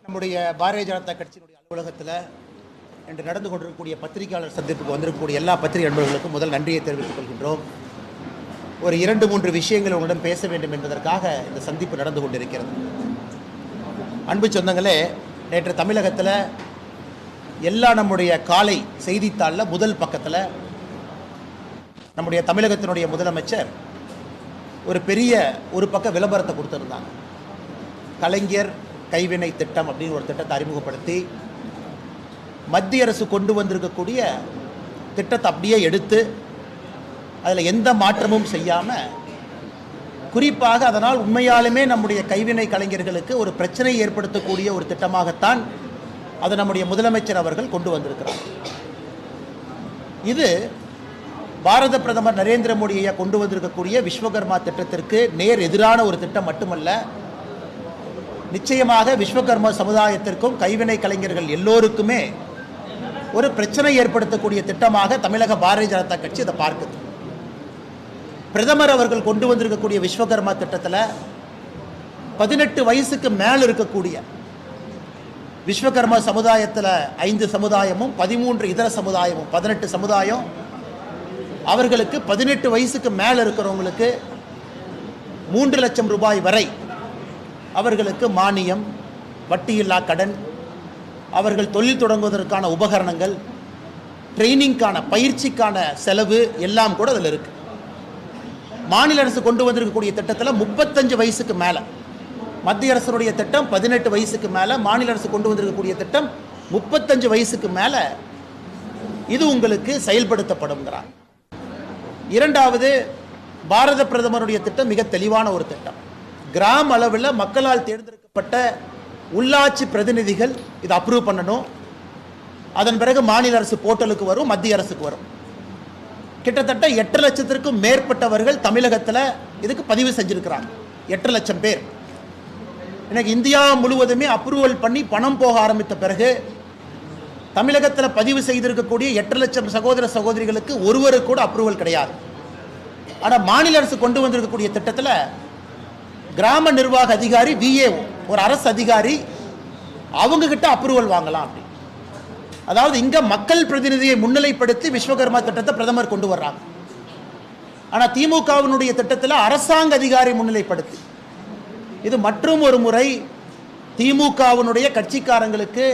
நம்முடைய பாரதிய ஜனதா கட்சியினுடைய அலுவலகத்தில் இன்று நடந்து கொண்டிருக்கக்கூடிய பத்திரிகையாளர் சந்திப்புக்கு வந்திருக்கக்கூடிய எல்லா பத்திரிகை நண்பர்களுக்கும் முதல் நன்றியை தெரிவித்துக் கொள்கின்றோம். ஒரு 2-3 விஷயங்கள் உங்களிடம் பேச வேண்டும் என்பதற்காக இந்த சந்திப்பு நடந்து கொண்டிருக்கிறது. அன்பு சொந்தங்களே, நேற்று தமிழகத்தில் எல்லா நம்முடைய காலை செய்தித்தாளில் முதல் பக்கத்தில் நம்முடைய தமிழகத்தினுடைய முதலமைச்சர் ஒரு பெரிய ஒரு பக்க விளம்பரத்தை கொடுத்துருந்தாங்க. கலைஞர் கைவினை திட்டம் அப்படின்னு ஒரு திட்டத்தை அறிமுகப்படுத்தி மத்திய அரசு கொண்டு வந்திருக்கக்கூடிய திட்டத்தை அப்படியே எடுத்து அதில் எந்த மாற்றமும் செய்யாமல், குறிப்பாக அதனால் உண்மையாலுமே நம்முடைய கைவினை கலைஞர்களுக்கு ஒரு பிரச்சனை ஏற்படுத்தக்கூடிய ஒரு திட்டமாகத்தான் அதை நம்முடைய முதலமைச்சர் அவர்கள் கொண்டு வந்திருக்கிறார். இது பாரத பிரதமர் நரேந்திர மோடி ஐயா கொண்டு வந்திருக்கக்கூடிய விஸ்வகர்மா திட்டத்திற்கு நேர் எதிரான ஒரு திட்டம் மட்டுமல்ல, நிச்சயமாக விஸ்வகர்மா சமுதாயத்திற்கும் கைவினை கலைஞர்கள் எல்லோருக்குமே ஒரு பிரச்சனை ஏற்படுத்தக்கூடிய திட்டமாக தமிழக பாரதிய ஜனதா கட்சி இதை பார்க்குது. பிரதமர் அவர்கள் கொண்டு வந்திருக்கக்கூடிய விஸ்வகர்மா திட்டத்தில் 18 வயசுக்கு மேல் இருக்கக்கூடிய விஸ்வகர்மா சமுதாயத்தில் 5 சமுதாயமும் 13 இதர சமுதாயமும் 18 சமுதாயம், அவர்களுக்கு 18 வயசுக்கு மேல் இருக்கிறவங்களுக்கு 3 லட்சம் ரூபாய் வரை அவர்களுக்கு மானியம், வட்டியில்லா கடன், அவர்கள் தொழில் தொடங்குவதற்கான உபகரணங்கள், ட்ரைனிங்கான பயிற்சிக்கான செலவு எல்லாம் கூட அதில் இருக்குது. மாநில அரசு கொண்டு வந்திருக்கக்கூடிய திட்டத்தில் 35 வயசுக்கு மேலே, மத்திய அரசுடைய திட்டம் 18 வயசுக்கு மேலே, மாநில அரசு கொண்டு வந்திருக்கக்கூடிய திட்டம் 35 வயசுக்கு மேலே இது உங்களுக்கு செயல்படுத்தப்படுங்கிறார். இரண்டாவது, பாரத பிரதமருடைய திட்டம் மிக தெளிவான ஒரு திட்டம். கிராம அளவில் மக்களால் தேர்ந்தெடுக்கப்பட்ட உள்ளாட்சி பிரதிநிதிகள் இதை அப்ரூவ் பண்ணணும். அதன் பிறகு மாநில அரசு போர்ட்டலுக்கு வரும், மத்திய அரசுக்கு வரும். கிட்டத்தட்ட 8 லட்சத்திற்கும் மேற்பட்டவர்கள் தமிழகத்தில் இதுக்கு பதிவு செஞ்சிருக்கிறாங்க. 8 லட்சம் பேர். எனக்கு இந்தியா முழுவதுமே அப்ரூவல் பண்ணி பணம் போக ஆரம்பித்த பிறகு தமிழகத்தில் பதிவு செய்திருக்கக்கூடிய 8 லட்சம் சகோதர சகோதரிகளுக்கு ஒருவருக்கு கூட அப்ரூவல் கிடையாது. ஆனால் மாநில அரசு கொண்டு வந்திருக்கக்கூடிய திட்டத்தில் கிராம நிர்வாக அதிகாரி, விஏஓ, ஒரு அரசு அதிகாரி, அவங்க கிட்ட அப்ரூவல் வாங்கலாம் அப்படி. அதாவது இங்க மக்கள் பிரதிநிதியை முன்னிலைப்படுத்தி விஸ்வகர்மா திட்டத்தை பிரதமர் கொண்டு வர்றாங்க. ஆனால் திமுகவினுடைய திட்டத்தில் அரசாங்க அதிகாரி முன்னிலைப்படுத்தி, இது மற்றும் ஒரு முறை திமுகவினுடைய கட்சிக்காரங்களுக்கு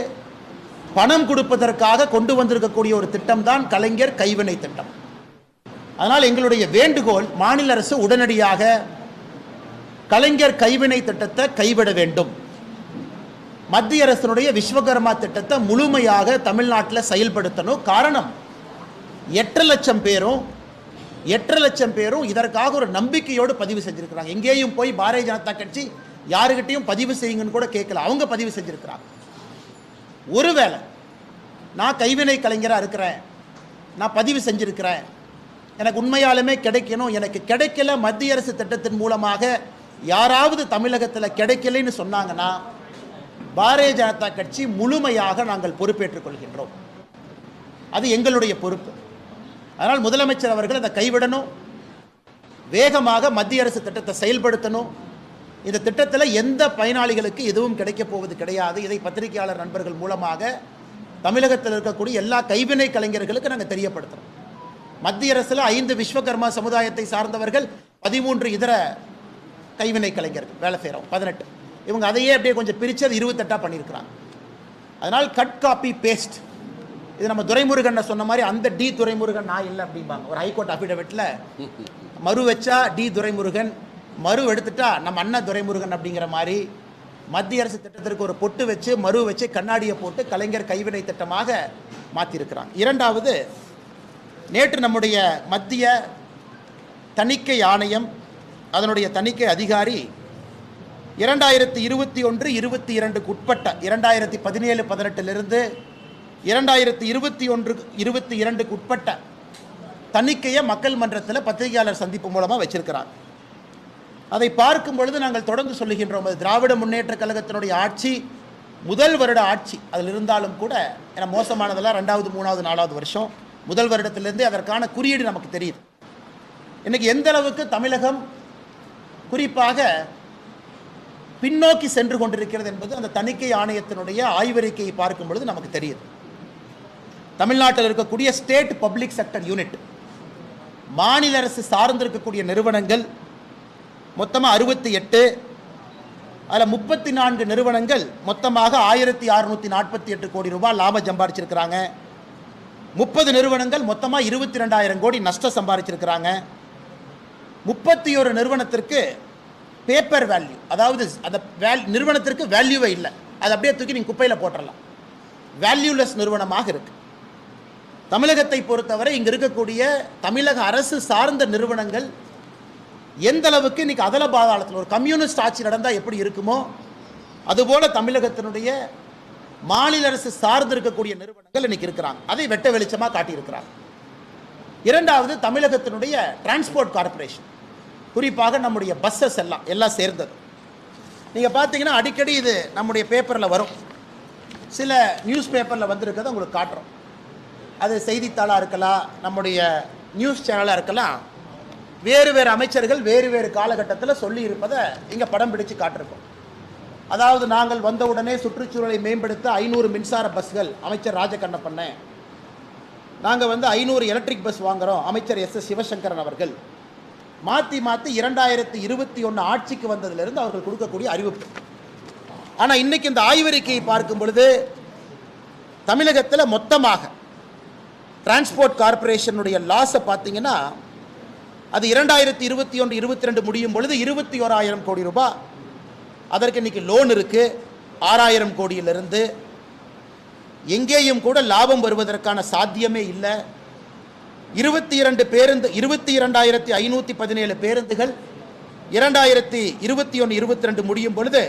பணம் கொடுப்பதற்காக கொண்டு வந்திருக்கக்கூடிய ஒரு திட்டம் தான் கலைஞர் கைவினை திட்டம். அதனால் எங்களுடைய வேண்டுகோள், மாநில அரசு உடனடியாக கலைஞர் கைவினை திட்டத்தை கைவிட வேண்டும். மத்திய அரசினுடைய விஸ்வகர்மா திட்டத்தை முழுமையாக தமிழ்நாட்டில் செயல்படுத்தணும். காரணம், 8 லட்சம் பேரும் இதற்காக ஒரு நம்பிக்கையோடு பதிவு செஞ்சிருக்கிறாங்க. எங்கேயும் போய் பாரதிய ஜனதா கட்சி யாருக்கிட்டையும் பதிவு செய்யுங்கன்னு கூட கேட்கல, அவங்க பதிவு செஞ்சிருக்கிறாங்க. ஒருவேளை நான் கைவினை கலைஞராக இருக்கிறேன், நான் பதிவு செஞ்சிருக்கிறேன், எனக்கு உண்மையாலுமே கிடைக்கணும், எனக்கு கிடைக்கல, மத்திய அரசு திட்டத்தின் மூலமாக யாராவது தமிழகத்தில் கிடைக்கலைன்னு சொன்னாங்கன்னா பாரதிய ஜனதா கட்சி முழுமையாக நாங்கள் பொறுப்பேற்றுக் கொள்கின்றோம். அது எங்களுடைய பொறுப்பு. அதனால் முதலமைச்சர் அவர்கள் அதை கைவிடணும், வேகமாக மத்திய அரசு திட்டத்தை செயல்படுத்தணும். இந்த திட்டத்தில் எந்த பயனாளிகளுக்கு எதுவும் கிடைக்கப் போவது கிடையாது. இதை பத்திரிகையாளர் நண்பர்கள் மூலமாக தமிழகத்தில் இருக்கக்கூடிய எல்லா கைவினை கலைஞர்களுக்கு நாங்கள் தெரியப்படுத்துகிறோம். மத்திய அரசில் 5 விஸ்வகர்மா சமுதாயத்தை சார்ந்தவர்கள், 13 இதர கைவினை கலைஞர்கள் வேலை செய்கிறோம், 18. இவங்க அதையே அப்படியே கொஞ்சம் பிரித்து அது 28 பண்ணியிருக்கிறாங்க. அதனால் கட் காப்பி பேஸ்ட், இது நம்ம துரைமுருகன் சொன்ன மாதிரி அந்த டி துரைமுருகன் நான் இல்லை அப்படிம்பாங்க. ஒரு ஹைகோர்ட் அஃபிடவிட்டில் மறு வச்சா டி துரைமுருகன், மறு எடுத்துட்டா நம்ம அண்ணன் துரைமுருகன் அப்படிங்கிற மாதிரி மத்திய அரசு திட்டத்திற்கு ஒரு பொட்டு வச்சு மறு வச்சு கண்ணாடியை போட்டு கலைஞர் கைவினை திட்டமாக மாற்றியிருக்கிறாங்க. இரண்டாவது, நேற்று நம்முடைய மத்திய தணிக்கை ஆணையம், அதனுடைய தணிக்கை அதிகாரி 2021-22க்கு உட்பட்ட 2017-18 2021-22க்கு உட்பட்ட தணிக்கையை மக்கள் மன்றத்தில் பத்திரிகையாளர் சந்திப்பு மூலமாக வச்சிருக்கிறார். அதை பார்க்கும் பொழுது நாங்கள் தொடர்ந்து சொல்லுகின்றோம், அது திராவிட முன்னேற்ற கழகத்தினுடைய ஆட்சி முதல் வருட ஆட்சி அதில் இருந்தாலும் கூட, ஏன்னா மோசமானதெல்லாம் 2வது 3வது 4வது வருஷம், முதல் வருடத்திலிருந்து அதற்கான குறியீடு நமக்கு தெரியுது. இன்னைக்கு எந்த அளவுக்கு தமிழகம் குறிப்பாக பின்னோக்கி சென்று கொண்டிருக்கிறது என்பது அந்த தணிக்கை ஆணையத்தினுடைய ஆய்வறிக்கையை பார்க்கும் பொழுது நமக்கு தெரியுது. தமிழ்நாட்டில் இருக்கக்கூடிய ஸ்டேட் பப்ளிக் செக்டர் யூனிட், மாநில அரசு சார்ந்திருக்கக்கூடிய நிறுவனங்கள் மொத்தமாக 68, அதில் 34 நிறுவனங்கள் மொத்தமாக 1648 கோடி ரூபாய் லாபம் சம்பாதிச்சிருக்கிறாங்க. 30 நிறுவனங்கள் மொத்தமாக 22,000 கோடி நஷ்டம் சம்பாதிச்சிருக்கிறாங்க. 31 நிறுவனத்திற்கு பேப்பர் வேல்யூ, அதாவது அந்த நிறுவனத்திற்கு வேல்யூவே இல்லை, அதை அப்படியே தூக்கி நீங்கள் குப்பையில் போட்டுடலாம், வேல்யூலெஸ் நிறுவனமாக இருக்குது. தமிழகத்தை பொறுத்தவரை இங்கே இருக்கக்கூடிய தமிழக அரசு சார்ந்த நிறுவனங்கள் எந்த அளவுக்கு இன்னைக்கு அதல பாதாளத்தில் ஒரு கம்யூனிஸ்ட் ஆட்சி நடந்தால் எப்படி இருக்குமோ அதுபோல தமிழகத்தினுடைய மாநில அரசு சார்ந்து இருக்கக்கூடிய நிறுவனங்கள் இன்னைக்கு இருக்கிறாங்க. அதை வெட்ட வெளிச்சமாக காட்டியிருக்கிறாங்க. இரண்டாவது, தமிழகத்தினுடைய டிரான்ஸ்போர்ட் கார்பரேஷன், குறிப்பாக நம்முடைய பஸ்ஸஸ் எல்லாம் சேர்ந்தது. நீங்கள் பார்த்தீங்கன்னா அடிக்கடி இது நம்முடைய பேப்பரில் வரும், சில நியூஸ் பேப்பரில் வந்திருக்கிறத உங்களுக்கு காட்டுறோம். அது செய்தித்தாளாக இருக்கலாம், நம்முடைய நியூஸ் சேனலாக இருக்கலாம், வேறு வேறு அமைச்சர்கள் வேறு வேறு காலகட்டத்தில் சொல்லி இருப்பதை இங்கே படம் பிடிச்சு காட்டிருக்கோம். அதாவது நாங்கள் வந்தவுடனே சுற்றுச்சூழலை மேம்படுத்த 500 மின்சார பஸ்கள் அமைச்சர் ராஜகண்ணப்பண்ண, நாங்கள் 500 எலக்ட்ரிக் பஸ் வாங்குகிறோம் அமைச்சர் எஸ் சிவசங்கரன் அவர்கள், மாற்றி 2021 ஆட்சிக்கு வந்ததிலிருந்து அவர்கள் கொடுக்கக்கூடிய அறிவிப்பு. ஆனால் இன்னைக்கு இந்த ஆய்வறிக்கையை பார்க்கும் பொழுது தமிழகத்தில் மொத்தமாக டிரான்ஸ்போர்ட் கார்பரேஷனுடைய லாஸை பார்த்தீங்கன்னா அது 2021-22 முடியும் பொழுது 21,000 கோடி ரூபாய். அதற்கு இன்னைக்கு லோன் இருக்குது 6,000 கோடியிலிருந்து. எங்கேயும் கூட லாபம் வருவதற்கான சாத்தியமே இல்லை. 22,517 பேருந்துகள் 2021-22 முடியும் பொழுது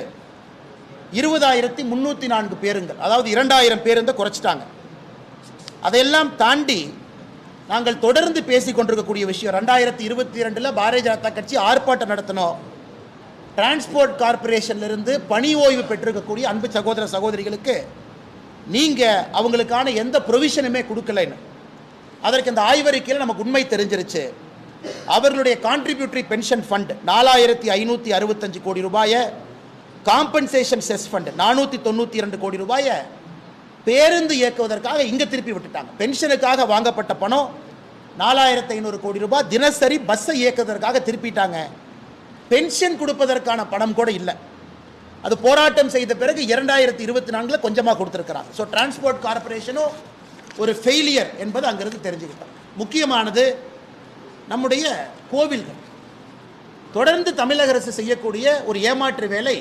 20,304 பேருந்துகள், அதாவது 2,000 பேருந்தை குறைச்சிட்டாங்க. அதையெல்லாம் தாண்டி நாங்கள் தொடர்ந்து பேசிக் கொண்டிருக்கக்கூடிய விஷயம், 2022 பாரதிய ஜனதா கட்சி ஆர்ப்பாட்டம் நடத்தினோம். டிரான்ஸ்போர்ட் கார்பரேஷன்லேருந்து பணி ஓய்வு பெற்றிருக்கக்கூடிய அன்பு சகோதர சகோதரிகளுக்கு நீங்கள் அவங்களுக்கான எந்த ப்ரொவிஷனுமே கொடுக்கலைன்னு. அதற்கு இந்த ஆய்வறிக்கையில் நமக்கு உண்மை தெரிஞ்சிருச்சு. அவர்களுடைய கான்ட்ரிபியூட்டரி பென்ஷன் ஃபண்ட் 4,565 கோடி ரூபாயை, காம்பன்சேஷன் செஸ் ஃபண்ட் 492 கோடி ரூபாயை பேருந்து இயக்குவதற்காக இங்கே திருப்பி விட்டுட்டாங்க. பென்ஷனுக்காக வாங்கப்பட்ட பணம் 4,500 கோடி ரூபாய் தினசரி பஸ்ஸை இயக்குவதற்காக திருப்பிட்டாங்க. பென்ஷன் கொடுப்பதற்கான பணம் கூட இல்லை. அது போராட்டம் செய்த பிறகு 2024 கொஞ்சமாக கொடுத்துருக்கிறாங்க. ஸோ டிரான்ஸ்போர்ட் கார்பரேஷனும் ஒரு ஃபெயிலியர் என்பது அங்கிருந்து தெரிஞ்சுக்கிட்டோம். முக்கியமானது நம்முடைய கோவில்கள். தொடர்ந்து தமிழக அரசு செய்யக்கூடிய ஒரு ஏமாற்று வேலை,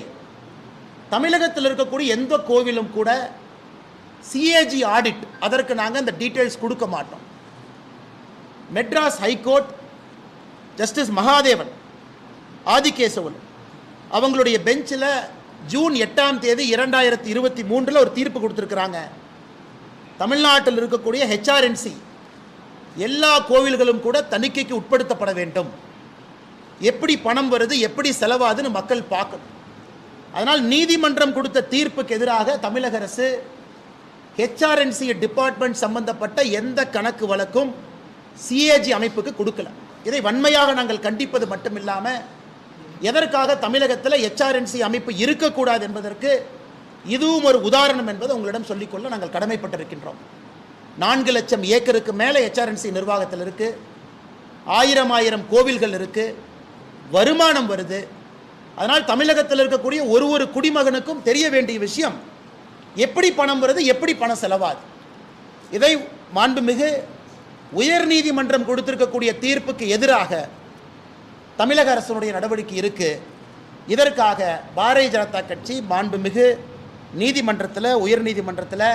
தமிழகத்தில் இருக்கக்கூடிய எந்த கோவிலும் கூட சிஏஜி ஆடிட், அதற்கு நாங்கள் இந்த டீட்டெயில்ஸ் கொடுக்க மாட்டோம். மெட்ராஸ் ஹைகோர்ட் ஜஸ்டிஸ் மகாதேவன் ஆதிகேசவன் அவங்களுடைய பெஞ்சில் ஜூன் 8ஆம் தேதி 2023 ஒரு தீர்ப்பு கொடுத்துருக்குறாங்க. தமிழ்நாட்டில் இருக்கக்கூடிய ஹெச்ஆர்என்சி எல்லா கோவில்களும் கூட தணிக்கைக்கு உட்படுத்தப்பட வேண்டும். எப்படி பணம் வருது, எப்படி செலவாதுன்னு மக்கள் பார்க்கணும். அதனால் நீதிமன்றம் கொடுத்த தீர்ப்புக்கு எதிராக தமிழக அரசு ஹெச்ஆர்என்சி டிபார்ட்மெண்ட் சம்பந்தப்பட்ட எந்த கணக்கு வழக்கும் சிஏஜி அமைப்புக்கு கொடுக்கல. இதை வன்மையாக நாங்கள் கண்டிப்பது மட்டுமில்லாமல், எதற்காக தமிழகத்தில் ஹெச்ஆர்என்சி அமைப்பு இருக்கக்கூடாது என்பதற்கு இதுவும் ஒரு உதாரணம் என்பதை உங்களிடம் சொல்லிக்கொள்ள நாங்கள் கடமைப்பட்டிருக்கின்றோம். 4 லட்சம் ஏக்கருக்கு மேலே ஹெச்ஆர்என்சி நிர்வாகத்தில் இருக்குது. 1000 கோவில்கள் இருக்குது, வருமானம் வருது. அதனால் தமிழகத்தில் இருக்கக்கூடிய ஒரு குடிமகனுக்கும் தெரிய வேண்டிய விஷயம், எப்படி பணம் வருது, எப்படி பணம் செலவாது. இதை மாண்புமிகு உயர்நீதிமன்றம் கொடுத்திருக்கக்கூடிய தீர்ப்புக்கு எதிராக தமிழக அரசுடைய நடவடிக்கை இருக்குது. இதற்காக பாரதிய ஜனதா கட்சி மாண்புமிகு நீதிமன்றத்தில், உயர்நீதிமன்றத்தில்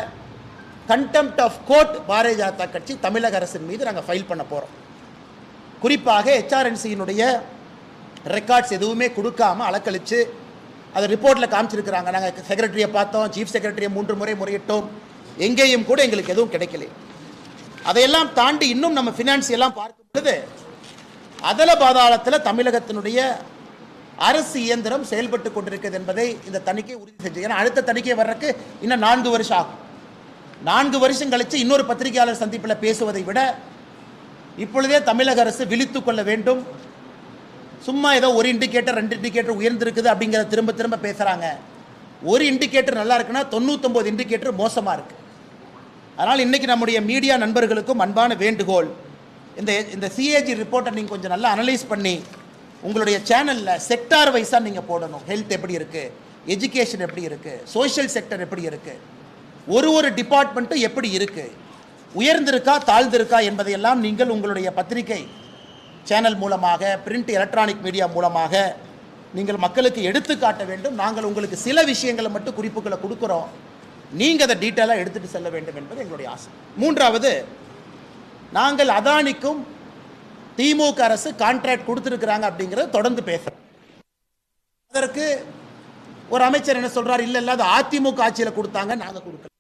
contempt of court Bharatiya Janata கட்சி தமிழக அரசின் மீது நாங்கள் ஃபைல் பண்ண போகிறோம். குறிப்பாக ஹெச்ஆர்என்சியினுடைய ரெக்கார்ட்ஸ் எதுவுமே கொடுக்காமல் அலக்கழித்து அதை ரிப்போர்ட்டில் காமிச்சிருக்கிறாங்க. நாங்கள் செக்ரட்டரியை பார்த்தோம், சீஃப் செக்ரட்டரியை 3 முறை முறையிட்டோம், எங்கேயும் கூட எங்களுக்கு எதுவும் கிடைக்கல. அதையெல்லாம் தாண்டி இன்னும் நம்ம ஃபினான்சியெல்லாம் பார்க்கும் பொழுது அதல பாதாளத்தில் தமிழகத்தினுடைய அரசு இயந்திரம் செயல்பட்டு கொண்டிருக்கிறது என்பதை இந்த தணிக்கை உறுதி செஞ்சு. ஏன்னா அடுத்த தணிக்கை வர்றதுக்கு இன்னும் 4 வருஷம் ஆகும். 4 வருஷம் கழித்து இன்னொரு பத்திரிகையாளர் சந்திப்பில் பேசுவதை விட இப்பொழுதே தமிழக அரசு விழித்து கொள்ள வேண்டும். சும்மா ஏதோ ஒரு இண்டிகேட்டர் 2 இண்டிகேட்டர் உயர்ந்திருக்குது அப்படிங்கிறத திரும்ப திரும்ப பேசுகிறாங்க. ஒரு இண்டிகேட்டர் நல்லா இருக்குன்னா 99 இண்டிகேட்டர் மோசமாக இருக்குது. அதனால் இன்றைக்கி நம்முடைய மீடியா நண்பர்களுக்கும் அன்பான வேண்டுகோள், இந்த சிஏஜி ரிப்போர்ட்டை நீங்கள் கொஞ்சம் நல்லா அனலைஸ் பண்ணி உங்களுடைய சேனலில் செக்டார் வைஸாக நீங்கள் போடணும். ஹெல்த் எப்படி இருக்குது, எஜுகேஷன் எப்படி இருக்குது, சோஷியல் செக்டர் எப்படி இருக்குது, ஒரு டிபார்ட்மெண்ட்டும் எப்படி இருக்குது, உயர்ந்திருக்கா தாழ்ந்திருக்கா என்பதையெல்லாம் நீங்கள் உங்களுடைய பத்திரிகை சேனல் மூலமாக, பிரிண்ட் எலக்ட்ரானிக் மீடியா மூலமாக நீங்கள் மக்களுக்கு எடுத்து காட்ட வேண்டும். நாங்கள் உங்களுக்கு சில விஷயங்களை மட்டும் குறிப்புகளை கொடுக்குறோம், நீங்கள் அதை டீட்டெயிலாக எடுத்துகிட்டு செல்ல வேண்டும் என்பது எங்களுடைய ஆசை. மூன்றாவது, நாங்கள் அதானிக்கும் திமுக அரசு கான்ட்ராக்ட் கொடுத்துருக்குறாங்க அப்படிங்கிறத தொடர்ந்து பேசுகிறோம். அதற்கு ஒரு அமைச்சர் என்ன சொல்கிறார், இல்லை அது அதிமுக ஆட்சியில் கொடுத்தாங்க, நாங்கள் கொடுக்கல.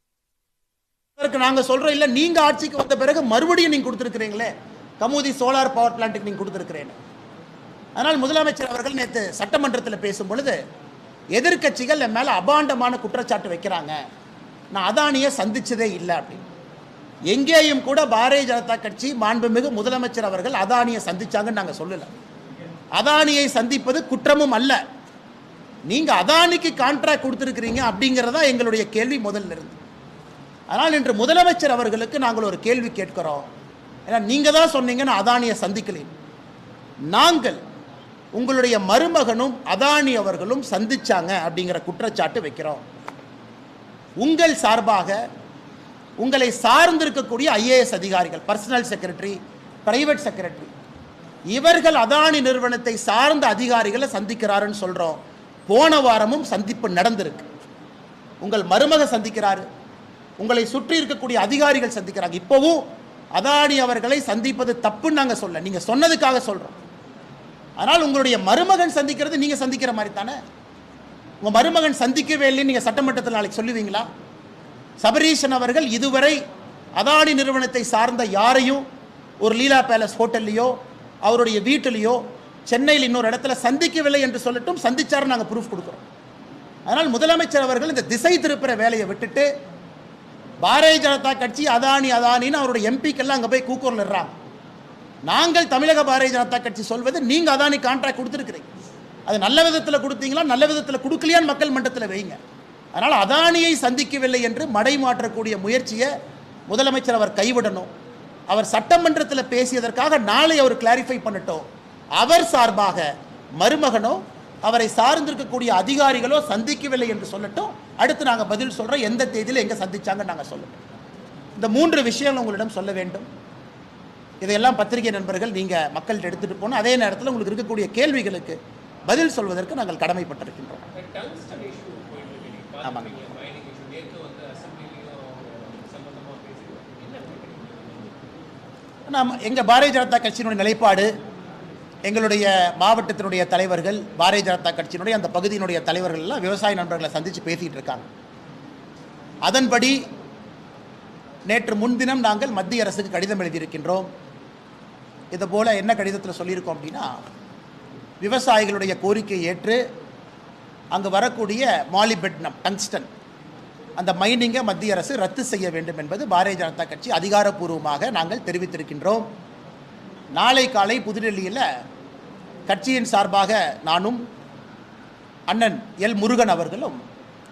அதற்கு நாங்கள் சொல்கிறோம், இல்லை நீங்கள் ஆட்சிக்கு வந்த பிறகு மறுபடியும் நீங்கள் கொடுத்துருக்கிறீங்களே, கமுதி சோலார் பவர் பிளான்ட்டுக்கு நீங்கள் கொடுத்துருக்கிறேன். அதனால் முதலமைச்சர் அவர்கள் நேற்று சட்டமன்றத்தில் பேசும் பொழுது எதிர்க்கட்சிகள் என் மேலே அபாண்டமான குற்றச்சாட்டு வைக்கிறாங்க, நான் அதானியை சந்திச்சதே இல்லை அப்படின்னு. எங்கேயும் கூட பாரதிய ஜனதா கட்சி மாண்புமிகு முதலமைச்சர் அவர்கள் அதானியை சந்திச்சாங்கன்னு நாங்கள் சொல்லலை. அதானியை சந்திப்பது குற்றமும் அல்ல. நீங்கள் அதானிக்கு கான்ட்ராக்ட் கொடுத்துருக்கிறீங்க அப்படிங்கிறதா எங்களுடைய கேள்வி முதல்ல இருந்து. ஆனால் இன்று முதலமைச்சர் அவர்களுக்கு நாங்கள் ஒரு கேள்வி கேட்கிறோம். ஏன்னா நீங்கள் தான் சொன்னீங்க நான் அதானியை சந்திக்கலை. நாங்கள் உங்களுடைய மருமகனும் அதானி அவர்களும் சந்திச்சாங்க அப்படிங்கிற குற்றச்சாட்டு வைக்கிறோம். உங்கள் சார்பாக உங்களை சார்ந்திருக்கக்கூடிய ஐஏஎஸ் அதிகாரிகள், பர்சனல் செக்ரட்டரி, பிரைவேட் செக்ரட்டரி, இவர்கள் அதானி நிறுவனத்தை சார்ந்த அதிகாரிகளை சந்திக்கிறாருன்னு சொல்கிறோம். போன வாரமும் சந்திப்பு நடந்திருக்கு. உங்கள் மருமக சந்திக்கிறாரு, உங்களை சுற்றி இருக்கக்கூடிய அதிகாரிகள் சந்திக்கிறாங்க. இப்போவும் அதானி அவர்களை சந்திப்பது தப்புன்னு நாங்கள் சொல்ல, நீங்கள் சொன்னதுக்காக சொல்கிறோம். ஆனால் உங்களுடைய மருமகன் சந்திக்கிறது நீங்கள் சந்திக்கிற மாதிரி தானே. உங்கள் மருமகன் சந்திக்கவே இல்லைன்னு நீங்கள் சட்டமன்றத்தில் நாளைக்கு சொல்லுவீங்களா? சபரீஷன் அவர்கள் இதுவரை அதானி நிறுவனத்தை சார்ந்த யாரையும் ஒரு லீலா பேலஸ் ஹோட்டல்லையோ அவருடைய வீட்டிலையோ சென்னையில் இன்னொரு இடத்துல சந்திக்கவில்லை என்று சொல்லட்டும், சந்திச்சார், நாங்கள் ப்ரூஃப் கொடுக்குறோம். அதனால் முதலமைச்சர் அவர்கள் இந்த திசை திருப்புற வேலையை விட்டுட்டு பாரதிய ஜனதா கட்சி அதானின்னு அவருடைய எம்பிக்கெல்லாம் அங்கே போய் கூக்கூரில் இருறாங்க. நாங்கள் தமிழக பாரதிய ஜனதா கட்சி சொல்வது, நீங்கள் அதானி கான்ட்ராக்ட் கொடுத்துருக்கிறீங்க, அது நல்ல விதத்தில் கொடுத்தீங்களா, நல்ல விதத்தில் கொடுக்கலையான்னு மக்கள் மன்றத்தில் வைங்க. அதனால் அதானியை சந்திக்கவில்லை என்று மடை மாற்றக்கூடிய முயற்சியை முதலமைச்சர் அவர் கைவிடணும். அவர் சட்டமன்றத்தில் பேசியதற்காக நாளை அவர் கிளாரிஃபை பண்ணட்டும். அவர் சார்பாக மருமகனோ அவரை சார்ந்திருக்கக்கூடிய அதிகாரிகளோ சந்திக்கவில்லை என்று சொல்லட்டும். அடுத்து நாங்கள் பதில் சொல்கிறோம், எந்த தேதியில் எங்கே சந்திச்சாங்க நாங்கள் சொல்லட்டும். இந்த 3 விஷயங்கள் உங்களிடம் சொல்ல வேண்டும். இதையெல்லாம் பத்திரிகை நண்பர்கள் நீங்கள் மக்கள்கிட்ட எடுத்துகிட்டு போகணும். அதே நேரத்தில் உங்களுக்கு இருக்கக்கூடிய கேள்விகளுக்கு பதில் சொல்வதற்கு நாங்கள் கடமைப்பட்டிருக்கின்றோம். ஆமாங்க. நாம் எங்கள் பாரதிய ஜனதா கட்சியினுடைய நிலைப்பாடு, எங்களுடைய மாவட்டத்தினுடைய தலைவர்கள், பாரதிய ஜனதா கட்சியினுடைய அந்த பகுதியினுடைய தலைவர்கள் எல்லாம் விவசாய நண்பர்களை சந்தித்து பேசிகிட்டு இருக்காங்க. அதன்படி நேற்று முன்தினம் நாங்கள் மத்திய அரசுக்கு கடிதம் எழுதியிருக்கின்றோம். இதுபோல் என்ன கடிதத்தில் சொல்லியிருக்கோம் அப்படின்னா, விவசாயிகளுடைய கோரிக்கையை ஏற்று அங்கு வரக்கூடிய மாலிபெட்னம், டங்ஸ்டன், அந்த மைனிங்கை மத்திய அரசு ரத்து செய்ய வேண்டும் என்பது பாரதிய ஜனதா கட்சி அதிகாரப்பூர்வமாக நாங்கள் தெரிவித்திருக்கின்றோம். நாளை காலை புதுடெல்லியில் கட்சியின் சார்பாக நானும் அண்ணன் எல் முருகன் அவர்களும்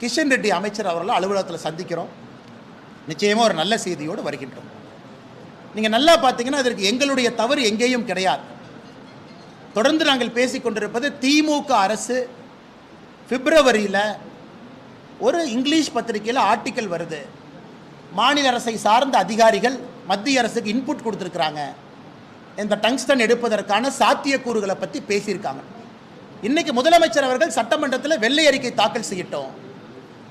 கிஷன் ரெட்டி அமைச்சர் அவர்களும் அலுவலகத்தில் சந்திக்கிறோம். நிச்சயமாக ஒரு நல்ல செய்தியோடு வருகின்றோம். நீங்கள் நல்லா பார்த்தீங்கன்னா அதற்கு எங்களுடைய தவறு எங்கேயும் கிடையாது. தொடர்ந்து நாங்கள் பேசிக்கொண்டிருப்பது, திமுக அரசு பிப்ரவரியில் ஒரு இங்கிலீஷ் பத்திரிகையில் ஆர்டிக்கல் வருது, மாநில அரசை சார்ந்த அதிகாரிகள் மத்திய அரசுக்கு இன்புட் கொடுத்துருக்குறாங்க, இந்த டங்ஸ்டன் எடுப்பதற்கான சாத்தியக்கூறுகளை பற்றி பேசியிருக்காங்க. இன்றைக்கி முதலமைச்சர் அவர்கள் சட்டமன்றத்தில் வெள்ளை அறிக்கை தாக்கல் செய்யட்டும்.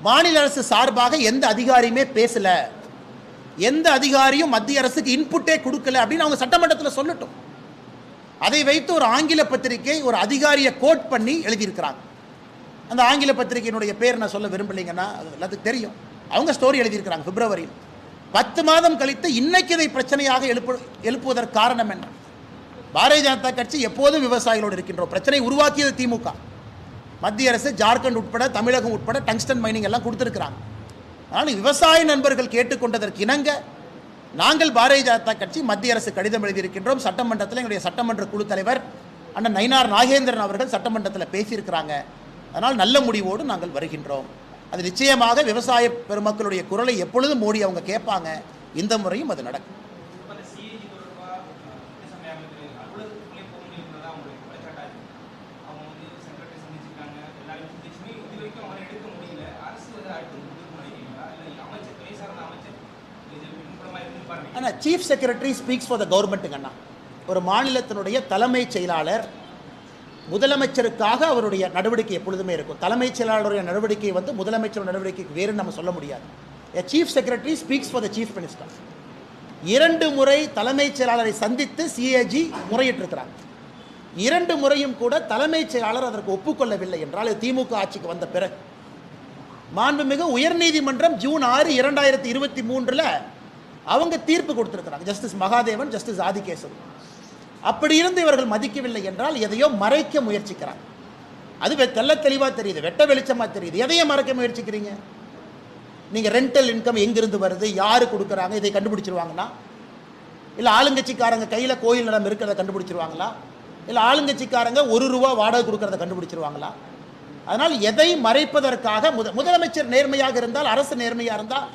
மாநில அரசு சார்பாக எந்த அதிகாரியுமே பேசலை, எந்த அதிகாரியும் மத்திய அரசுக்கு இன்புட்டே கொடுக்கல அப்படின்னு அவங்க சட்டமன்றத்தில் சொல்லட்டும். அதை வைத்து ஒரு ஆங்கில பத்திரிகை ஒரு அதிகாரியை கோட் பண்ணி எழுதியிருக்கிறாங்க. அந்த ஆங்கில பத்திரிகையினுடைய பேர் நான் சொல்ல விரும்பலைங்கன்னா அது எல்லாத்துக்கும் தெரியும். அவங்க ஸ்டோரி எழுதியிருக்கிறாங்க பிப்ரவரியில். 10 மாதம் கழித்து இன்னைக்கு இதை பிரச்சனையாக எழுப்புவதற்கு காரணம் என்ன? பாரதிய ஜனதா கட்சி எப்போதும் விவசாயிகளோடு இருக்கின்றோம். பிரச்சனை உருவாக்கியது திமுக. மத்திய அரசு ஜார்க்கண்ட் உட்பட தமிழகம் உட்பட டங்ஸ்டன் மைனிங் எல்லாம் கொடுத்துருக்குறாங்க. ஆனால் விவசாய நண்பர்கள் கேட்டுக்கொண்டதற்கு இணங்க நாங்கள் பாரதிய ஜனதா கட்சி மத்திய அரசு கடிதம் எழுதியிருக்கின்றோம். சட்டமன்றத்தில் எங்களுடைய சட்டமன்ற குழு தலைவர் அண்ணன் நயினார் நாகேந்திரன் அவர்கள் சட்டமன்றத்தில் பேசியிருக்கிறாங்க. அதனால் நல்ல முடிவோடு நாங்கள் வருகின்றோம். அது நிச்சயமாக விவசாய பெருமக்களுடைய குரலை எப்பொழுதும் மோடி அவங்க கேட்பாங்க. இந்த முறையும் அது நடக்கும். ஆனால் chief secretary speaks for the கவர்மெண்ட்டுங்க அண்ணா. ஒரு மாநிலத்தினுடைய தலைமைச் செயலாளர் முதலமைச்சருக்காக அவருடைய நடவடிக்கை எப்பொழுதுமே இருக்கும். தலைமைச் செயலாளருடைய நடவடிக்கை வந்து முதலமைச்சர் நடவடிக்கைக்கு வேறுன்னு நம்ம சொல்ல முடியாது. Chief secretary speaks for the chief minister. 2 முறை தலைமைச் செயலாளரை சந்தித்து சிஏஜி முறையிட்டிருக்கிறாங்க. 2 முறையும் கூட தலைமைச் செயலாளர் அதற்கு ஒப்புக்கொள்ளவில்லை என்றால் திமுக ஆட்சிக்கு வந்த பிறகு மாண்புமிகு உயர்நீதிமன்றம் ஜூன் 6, 2023 அவங்க தீர்ப்பு கொடுத்திருக்கிறாங்க. Justice Mahadevan, justice Adikesavan. அப்படி இருந்து இவர்கள் மதிக்கவில்லை என்றால் எதையோ மறைக்க முயற்சிக்கிறாங்க. அது தெள்ள தெளிவாக தெரியுது, வெட்ட வெளிச்சமாக தெரியுது. எதையோ மறைக்க முயற்சிக்கிறீங்க நீங்கள்? ரெண்டல் இன்கம் எங்கிருந்து வருது, யார் கொடுக்குறாங்க, இதை கண்டுபிடிச்சிருவாங்களா? இல்லை ஆளுங்கட்சிக்காரங்க கையில் கோயில் நிலம் இருக்கிறத கண்டுபிடிச்சிருவாங்களா? இல்லை ஆளுங்கட்சிக்காரங்க ₹1 வாடகை கொடுக்கறத கண்டுபிடிச்சிருவாங்களா? அதனால் எதை மறைப்பதற்காக முதலமைச்சர் நேர்மையாக இருந்தால், அரசு நேர்மையாக இருந்தால்